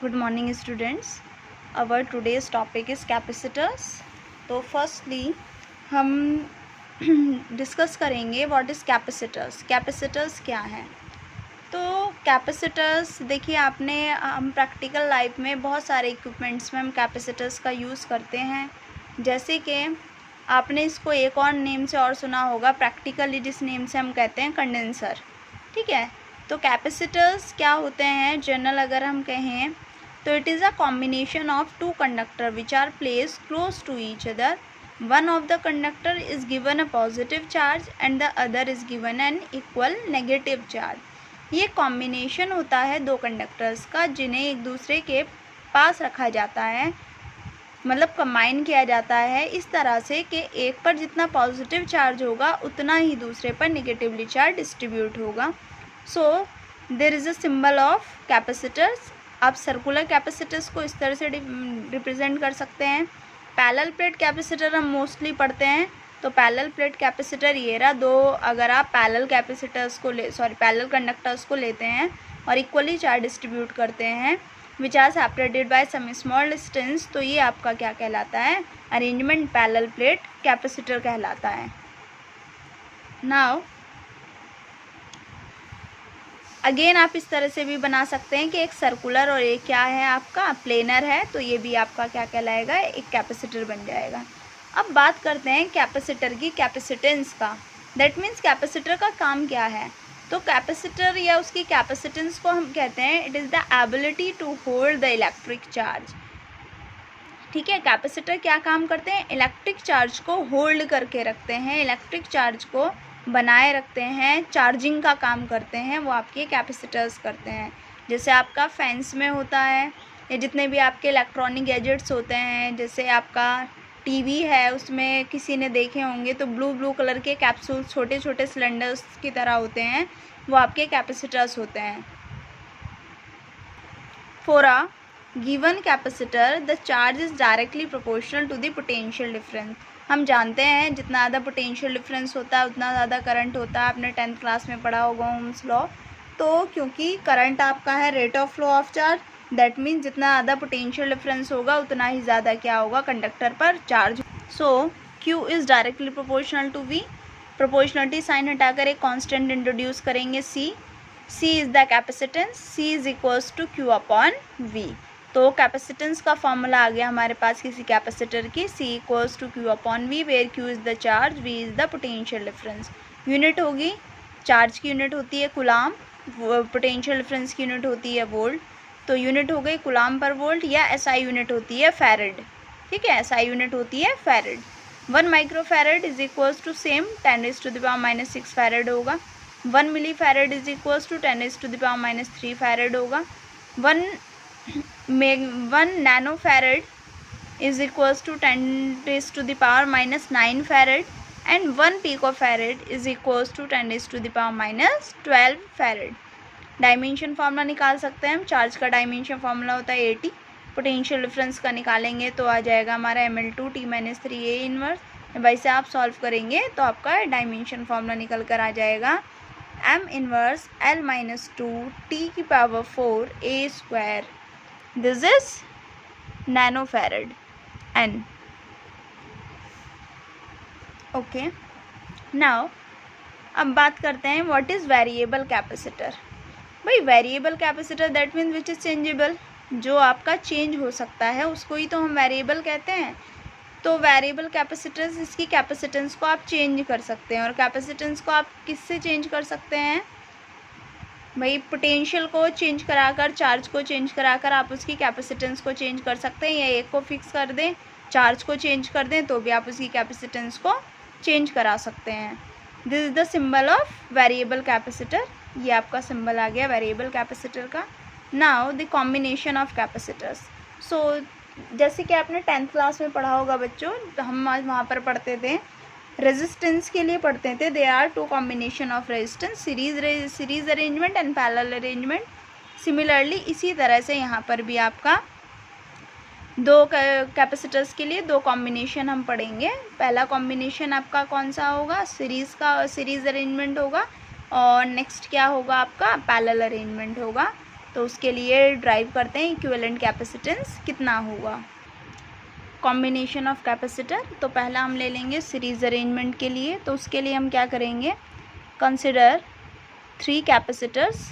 Good morning students. Our today's topic is capacitors. तो firstly हम discuss करेंगे what is capacitors. Capacitors क्या हैं? तो कैपेसिटर्स देखिए, हम प्रैक्टिकल लाइफ में बहुत सारे इक्विपमेंट्स में हम कैपेसिटर्स का यूज़ करते हैं. जैसे कि आपने इसको एक और नेम से और सुना होगा, प्रैक्टिकली जिस नेम से हम कहते हैं कंडेंसर. ठीक है. तो कैपेसिटर्स क्या होते हैं जनरल अगर हम कहें तो it is a combination of two conductor which are placed close to each other. One of the conductor is given a positive charge and the other is given an equal negative charge. ये combination होता है दो conductors का जिन्हें एक दूसरे के पास रखा जाता है, मतलब कंबाइन किया जाता है इस तरह से कि एक पर जितना पॉजिटिव चार्ज होगा उतना ही दूसरे पर नेगेटिवली चार्ज डिस्ट्रीब्यूट होगा. So there is a symbol of capacitors. आप सर्कुलर कैपेसिटर्स को इस तरह से रिप्रेजेंट कर सकते हैं. पैरेलल प्लेट कैपेसिटर हम मोस्टली पढ़ते हैं. तो पैरेलल प्लेट कैपेसिटर ये रहा दो. अगर आप पैरेलल कंडक्टर्स को लेते हैं और इक्वली चार्ज डिस्ट्रीब्यूट करते हैं which are separated by some small distance, तो ये आपका क्या कहलाता है? अरेंजमेंट पैरेलल प्लेट कैपेसिटर कहलाता है. नाउ अगेन आप इस तरह से भी बना सकते हैं कि एक सर्कुलर और एक क्या है आपका प्लेनर है, तो ये भी आपका क्या कहलाएगा? एक कैपेसिटर बन जाएगा. अब बात करते हैं कैपेसिटर की कैपेसिटेंस का. दैट मीन्स कैपेसिटर का काम क्या है? तो कैपेसिटर या उसकी कैपेसिटेंस को हम कहते हैं it is the ability to hold the electric charge. ठीक है. कैपेसिटर क्या काम करते हैं? इलेक्ट्रिक चार्ज को होल्ड करके रखते हैं, इलेक्ट्रिक चार्ज को बनाए रखते हैं, चार्जिंग का काम करते हैं, वो आपके कैपेसिटर्स करते हैं. जैसे आपका फैंस में होता है या जितने भी आपके इलेक्ट्रॉनिक गैजेट्स होते हैं, जैसे आपका टीवी है उसमें किसी ने देखे होंगे तो ब्लू कलर के कैप्सूल छोटे छोटे सिलेंडर्स की तरह होते हैं, वो आपके कैपेसिटर्स होते हैं. For a given capacitor the charge is directly proportional to the potential difference. हम जानते हैं जितना ज़्यादा पोटेंशियल डिफरेंस होता है उतना ज़्यादा करंट होता है. आपने 10th क्लास में पढ़ा होगा ओम्स लॉ. तो क्योंकि करंट आपका है rate of flow of charge, that means जितना ज़्यादा पोटेंशियल डिफरेंस होगा उतना ही ज़्यादा क्या होगा कंडक्टर पर charge. So Q is directly proportional to V. Proportionality sign हटाकर एक कांस्टेंट इंट्रोड्यूस करेंगे C. C is the capacitance. C is equals to Q upon V. तो कैपेसिटेंस का फॉर्मूला आ गया हमारे पास किसी कैपेसिटर की. C equals to Q upon V where Q is the charge, V is the potential difference. Unit होगी, charge की यूनिट होती है कूलाम, पोटेंशियल डिफरेंस की यूनिट होती है वोल्ट. तो यूनिट हो गई कूलाम पर वोल्ट, या SI यूनिट होती है फैरेड. ठीक है. SI यूनिट होती है farad. 1 microfarad is equals to same 10⁻⁻6 farad होगा. 1 millifarad is equals to 10⁻⁻3 farad होगा. 1 nanofarad is equals to 10⁻⁻9 farad and 1 picofarad is equals to 10⁻⁻12 farad. Dimension formula निकाल सकते हैं हम. Charge का dimension formula होता है 80. Potential difference का निकालेंगे तो आ जाएगा हमारा mL2T-3A इनवर्स. वैसे आप सॉल्व करेंगे तो आपका डायमेंशन फार्मूला निकल कर आ जाएगा m inverse L-2T⁴A². This is nano farad n. Okay. Now अब बात करते हैं व्हाट इज़ वेरिएबल कैपेसिटर. भाई variable capacitor that means which is changeable. जो आपका चेंज हो सकता है उसको ही तो हम वेरिएबल कहते हैं. तो वेरिएबल कैपेसिटेंस, इसकी कैपेसिटेंस को आप चेंज कर सकते हैं. और कैपेसिटेंस को आप किससे चेंज कर सकते हैं? भाई पोटेंशियल को चेंज कराकर, चार्ज को चेंज कराकर आप उसकी कैपेसिटेंस को चेंज कर सकते हैं. या एक को फिक्स कर दें, चार्ज को चेंज कर दें तो भी आप उसकी कैपेसिटेंस को चेंज करा सकते हैं. This is the symbol of variable capacitor. ये आपका सिंबल आ गया वेरिएबल कैपेसिटर का. Now the combination of capacitors. So जैसे कि आपने 10th क्लास में पढ़ा होगा बच्चों, हम आज वहाँ पर पढ़ते थे रेजिस्टेंस के लिए पढ़ते थे. They are two combination of resistance, series arrangement and parallel arrangement. Similarly इसी तरह से यहाँ पर भी आपका दो कैपेसिटर्स के लिए दो कॉम्बिनेशन हम पढ़ेंगे. पहला कॉम्बिनेशन आपका कौन सा होगा? सीरीज अरेंजमेंट होगा. और नेक्स्ट क्या होगा आपका? पैरेलल अरेंजमेंट होगा. तो उसके लिए ड्राइव करते हैं इक्विवेलेंट कैपेसिटेंस कितना होगा। कॉम्बिनेशन ऑफ कैपेसिटर, तो पहला हम ले लेंगे सीरीज अरेंजमेंट के लिए, तो उसके लिए हम क्या करेंगे, consider 3 capacitors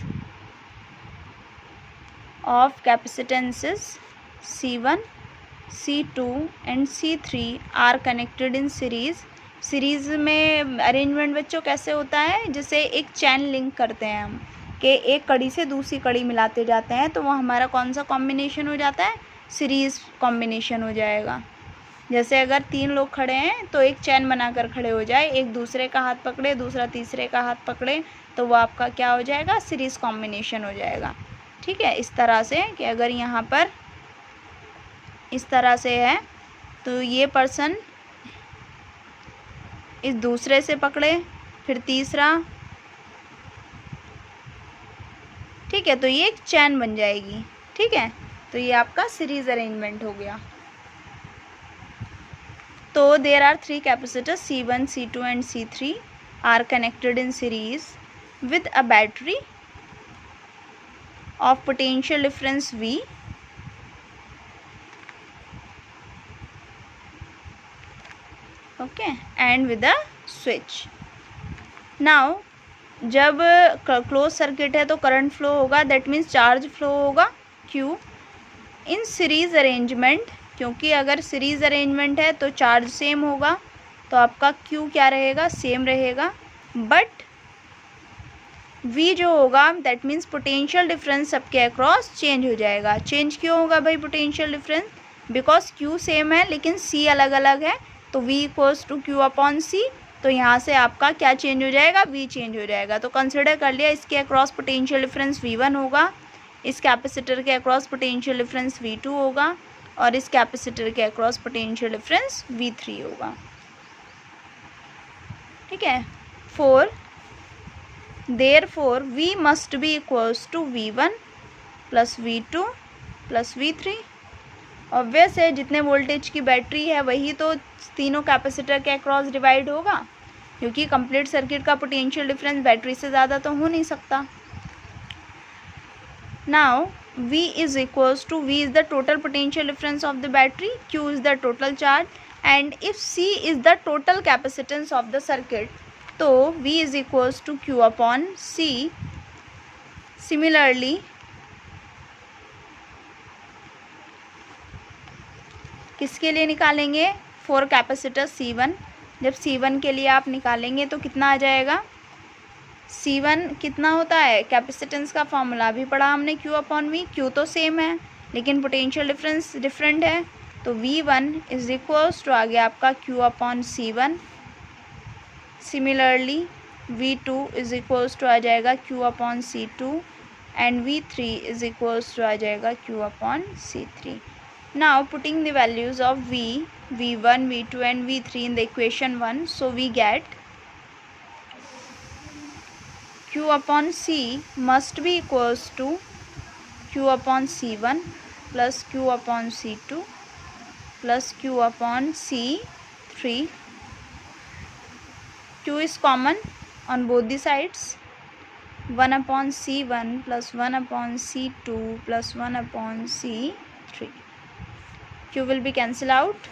of capacitances C1, C2 and C3 are connected in series। Series में अरेंजमेंट बच्चों कैसे होता है, जैसे एक चैन लिंक करते हैं हम कि एक कड़ी से दूसरी कड़ी मिलाते जाते हैं, तो वो हमारा कौन सा कॉम्बिनेशन हो जाता है, सीरीज़ कॉम्बिनेशन हो जाएगा। जैसे अगर 3 लोग खड़े हैं तो एक चैन बनाकर खड़े हो जाए, एक दूसरे का हाथ पकड़े, दूसरा तीसरे का हाथ पकड़े, तो वो आपका क्या हो जाएगा, सीरीज़ कॉम्बिनेशन हो जाएगा। ठीक है, इस तरह से कि अगर यहाँ पर इस तरह से है तो ये पर्सन इस दूसरे से पकड़े, फिर तीसरा, ठीक है, तो ये एक चैन बन जाएगी। ठीक है, तो ये आपका सीरीज अरेंजमेंट हो गया। तो there are 3 capacitors C1, C2 and C3 are connected in series with a battery of potential difference V, okay, and with a switch। now जब क्लोज सर्किट है तो करंट फ्लो होगा, दैट मीन्स चार्ज फ्लो होगा Q। In series arrangement, क्योंकि अगर series arrangement है तो charge same होगा, तो आपका Q क्या रहेगा, सेम रहेगा, बट V जो होगा दैट मीन्स पोटेंशियल डिफरेंस सबके अक्रॉस चेंज हो जाएगा। चेंज क्यों होगा भाई potential difference, because Q same है लेकिन C अलग अलग है, तो V equals to Q upon C, तो यहाँ से आपका क्या चेंज हो जाएगा, V चेंज हो जाएगा। तो कंसिडर कर लिया इसके अक्रॉस पोटेंशियल डिफरेंस V1 होगा, इस कैपेसिटर के अक्रॉस पोटेंशियल डिफरेंस V2 होगा, और इस कैपेसिटर के अक्रॉस पोटेंशियल डिफरेंस V3 होगा। ठीक है, 4 therefore V must be equals to V1 plus V2 plus V3। Obvious है, जितने वोल्टेज की बैटरी है वही तो तीनों कैपेसिटर के अक्रॉस डिवाइड होगा, क्योंकि कंप्लीट सर्किट का पोटेंशियल डिफरेंस बैटरी से ज़्यादा तो हो नहीं सकता। Now V is equals to, V is the total potential difference of the battery, Q is the total charge, and if C is the total capacitance of the circuit, तो V is equals to Q upon C। Similarly किसके लिए निकालेंगे, 4 capacitor C1। जब C1 के लिए आप निकालेंगे तो कितना आ जाएगा, C1 कितना होता है, कैपेसिटेंस का फॉर्मूला भी पढ़ा हमने, Q अपॉन V। Q तो सेम है लेकिन पोटेंशियल डिफरेंस डिफरेंट है, तो V1 इज इक्वल्स टू आ गया आपका Q upon C1। Similarly V2 is equals to आ जाएगा Q upon C2 and V3 is equals to आ जाएगा Q upon C3। Now putting the values of V, V1, V2 and V3 in the equation 1, so we get Q upon C must be equals to Q upon C1 plus Q upon C2 plus Q upon C3। Q is common on both the sides, 1 upon C1 plus 1 upon C2 plus 1 upon C3। Q will be cancelled out,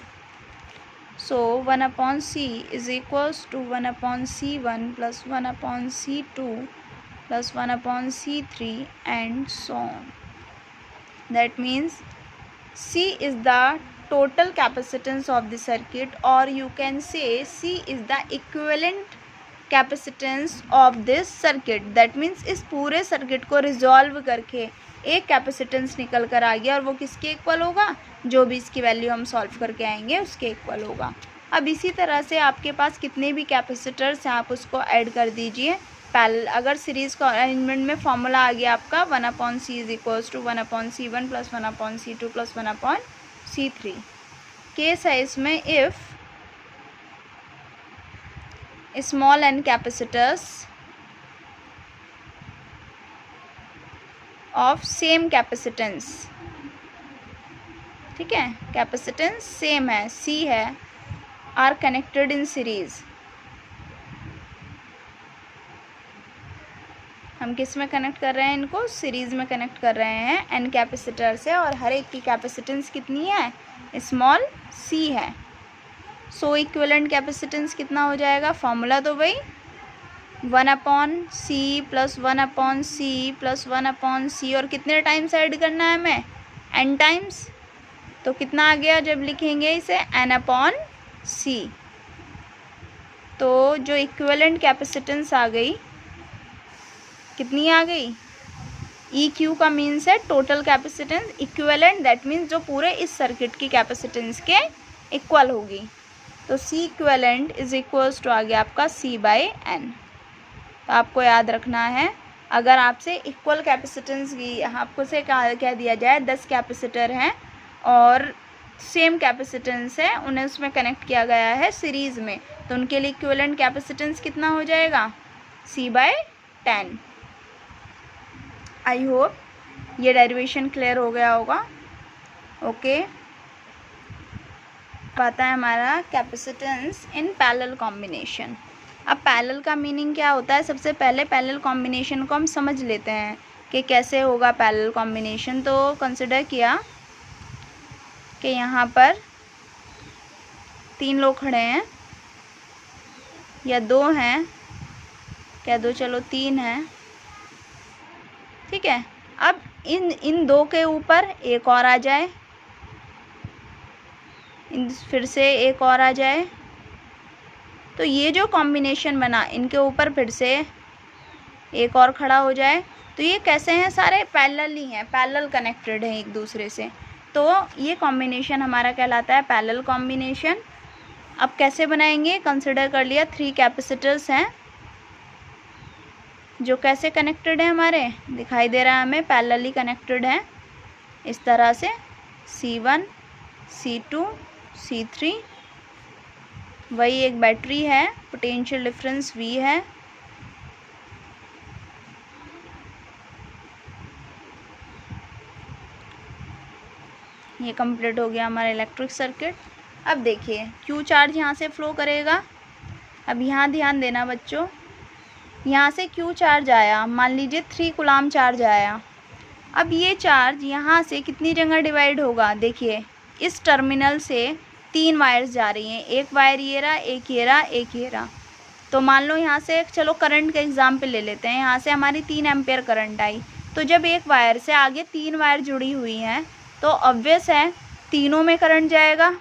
so 1 upon C is equals to 1 upon C1 plus 1 upon C2 plus 1 upon C3 and so on। That means C is the total capacitance of the circuit, or you can say C is the equivalent capacitance of this circuit। That means इस पूरे circuit को resolve करके एक capacitance निकल कर आ गया, और वो किसके इक्वल होगा, जो भी इसकी वैल्यू हम सॉल्व करके आएंगे उसके इक्वल होगा। अब इसी तरह से आपके पास कितने भी कैपेसिटर्स हैं आप उसको ऐड कर दीजिए। अगर सीरीज़ का अरेंजमेंट में फॉर्मूला आ गया आपका 1 upon C is equals to 1 upon C1 plus 1 upon C2 plus 1 upon C3। Case है इसमें if small n capacitors of same capacitance, ठीक है, कैपेसिटेंस सेम है, C है, आर कनेक्टेड इन सीरीज़, हम किस में कनेक्ट कर रहे हैं इनको? सीरीज़ में कनेक्ट कर रहे हैं n कैपेसिटर से, और हर एक की कैपेसिटेंस कितनी है? स्मॉल c है। सो इक्विवेलेंट कैपेसिटेंस कितना हो जाएगा? फॉर्मूला तो वही 1/c plus 1/c plus 1/c, और कितने टाइम्स ऐड करना है हमें? n times. तो कितना आ गया जब लिखेंगे इसे? n/c। तो जो इक्विवेलेंट कैपेसिटेंस आ गई, कितनी आ गई? EQ का मीन्स है total capacitance, equivalent that means जो पूरे इस सर्किट की कैपेसिटेंस के इक्वल होगी। तो C equivalent is equals to आ गया आपका C/n। तो आपको याद रखना है, अगर आपसे इक्वल कैपेसिटेंस की आपको से कह दिया जाए 10 कैपेसिटर हैं और सेम कैपेसिटेंस है, उन्हें उसमें कनेक्ट किया गया है सीरीज़ में, तो उनके लिए इक्विवेलेंट कैपेसिटेंस कितना हो जाएगा? C/10। आई होप ये डेरिवेशन क्लियर हो गया होगा। ओके, आता है हमारा कैपेसिटेंस इन पैरेलल कॉम्बिनेशन। अब पैरेलल का मीनिंग क्या होता है? सबसे पहले पैरेलल कॉम्बिनेशन को हम समझ लेते हैं कि कैसे होगा पैरेलल कॉम्बिनेशन। तो कंसिडर किया कि यहाँ पर 3 लोग खड़े हैं या 2 हैं, कह दो चलो 3 हैं, ठीक है। अब इन 2 के ऊपर एक और आ जाए, फिर से एक और आ जाए, तो ये जो कॉम्बिनेशन बना, इनके ऊपर फिर से एक और खड़ा हो जाए, तो ये कैसे हैं? सारे पैरेलल ही हैं, पैरेलल कनेक्टेड हैं एक दूसरे से। तो ये कॉम्बिनेशन हमारा कहलाता है पैरेलल कॉम्बिनेशन। अब कैसे बनाएंगे? कंसिडर कर लिया 3 कैपेसिटर्स हैं जो कैसे कनेक्टेड है, हमारे दिखाई दे रहा है हमें, पैरेलली कनेक्टेड है इस तरह से, C1 C2 C3। वही एक बैटरी है, पोटेंशियल डिफरेंस V है, ये कंप्लीट हो गया हमारा इलेक्ट्रिक सर्किट। अब देखिए Q चार्ज यहाँ से फ्लो करेगा। अब यहाँ ध्यान देना बच्चों, यहाँ से Q चार्ज आया, मान लीजिए 3 कूलाम चार्ज आया। अब ये चार्ज यहाँ से कितनी जगह डिवाइड होगा? देखिए इस टर्मिनल से 3 वायर्स जा रही हैं, एक वायर ये रहा, एक ये रहा, एक ये रहा। तो मान लो यहाँ से चलो करंट का एग्जाम्पल ले लेते हैं, यहाँ से हमारी 3 एम्पेयर करंट आई। तो जब एक वायर से आगे 3 वायर जुड़ी हुई हैं, तो ऑब्वियस है तीनों में करंट जाएगा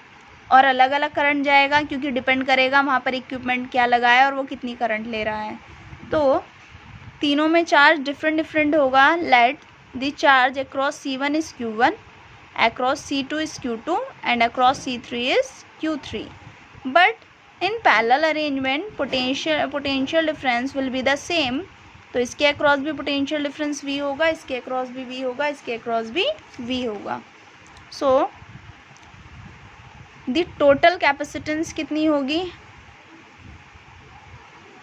और अलग अलग करंट जाएगा, क्योंकि डिपेंड करेगा वहाँ पर इक्विपमेंट क्या लगा है और वो कितनी करंट ले रहा है। तो तीनों में चार्ज डिफरेंट डिफरेंट होगा। Let the charge across C1 is Q1, across C2 is Q2 and across C3 is Q3. But in parallel arrangement potential difference will be the same. तो इसके अक्रॉस भी पोटेंशियल डिफरेंस V होगा, इसके across भी V होगा, इसके across भी V होगा। सो द टोटल कैपेसिटेंस कितनी होगी?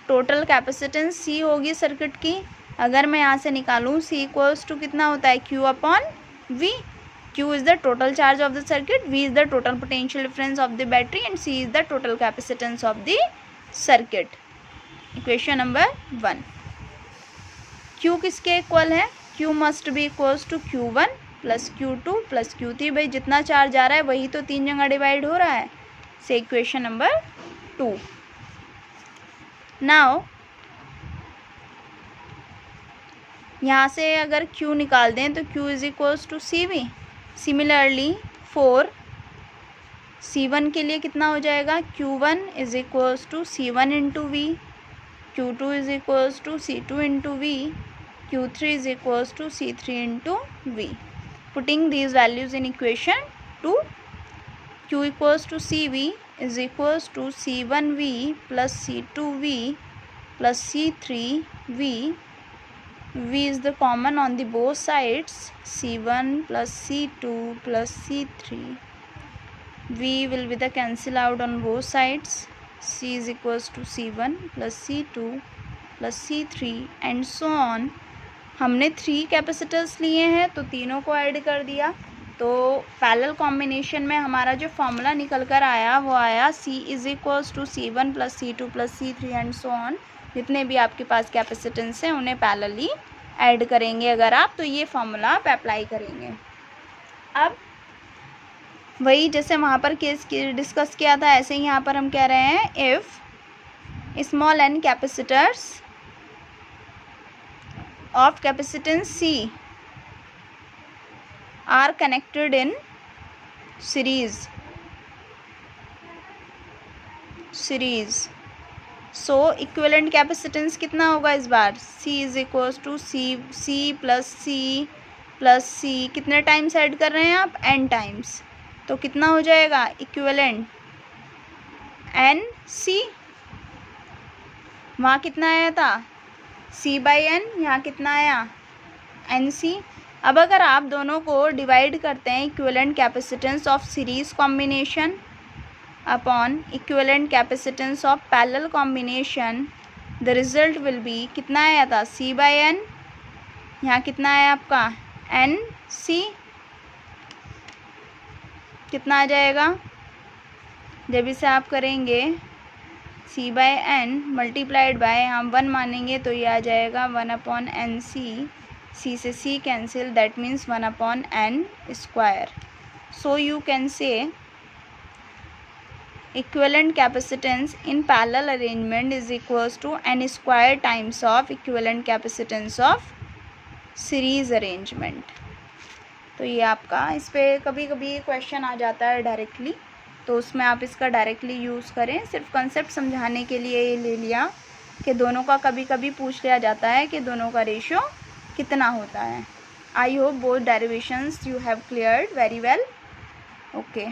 टोटल कैपेसिटेंस C होगी सर्किट की। अगर मैं यहाँ से निकालूँ C इक्वल्स टू कितना होता है? Q/V। Q is the total charge of the circuit, V is the total potential difference of the battery and C is the total capacitance of the circuit. Equation number 1. Q किसके equal है? Q must be equals to Q1 plus Q2 plus Q3। भाई जितना charge आ रहा है वही तो 3 जगह divide हो रहा है। से इक्वेशन नंबर 2। नाउ यहाँ से अगर Q निकाल दें तो Q is equals to CV। Similarly for C1 के लिए कितना हो जाएगा? Q1 is equals to C1 into V, Q2 is equals to C2 into V, Q3 is equals to C3 into V। Putting these values in equation 2, Q equals to CV is equals to C1V plus C2V plus C3V। V is the common on the both sides, C1 plus C2 plus C3. V will be the cancel out on both sides. C is equals to C1 plus C2 plus C3 and so on. हमने 3 capacitors लिए हैं तो तीनों को add कर दिया। तो parallel combination में हमारा जो फॉर्मूला निकल कर आया वो आया C is equals to C1 plus C2 plus C3 and so on. जितने भी आपके पास कैपेसिटेंस हैं उन्हें पैरेलली ऐड करेंगे अगर आप, तो ये फॉर्मूला आप अप्लाई करेंगे। अब वही जैसे वहाँ पर केस डिस्कस किया था, ऐसे ही यहाँ पर हम कह रहे हैं if small n capacitors of capacitance C are connected in series so equivalent capacitance कितना होगा इस बार, C is equals to C plus C कितने टाइम्स ऐड कर रहे हैं आप, n टाइम्स, तो कितना हो जाएगा इक्विवेलेंट NC, वहाँ कितना आया था C/n, यहाँ कितना आया NC। अब अगर आप दोनों को डिवाइड करते हैं equivalent capacitance of series combination upon equivalent capacitance of parallel combination, the result will be, कितना आया था C/n, यहाँ कितना आया आपका NC, कितना आ जाएगा जब इसे आप करेंगे C/n मल्टीप्लाइड बाय हम 1 मानेंगे तो ये आ जाएगा 1/NC, C से C cancel, that means 1/n square. So you can say equivalent capacitance in parallel arrangement is equals to n square times of equivalent capacitance of series arrangement। तो ये आपका इस पर कभी कभी क्वेश्चन आ जाता है डायरेक्टली, तो उसमें आप इसका डायरेक्टली यूज़ करें। सिर्फ कंसेप्ट समझाने के लिए ये ले लिया कि दोनों का कभी कभी पूछ लिया जाता है कि दोनों का रेशियो कितना होता है। I hope both derivations you have cleared very well. Okay.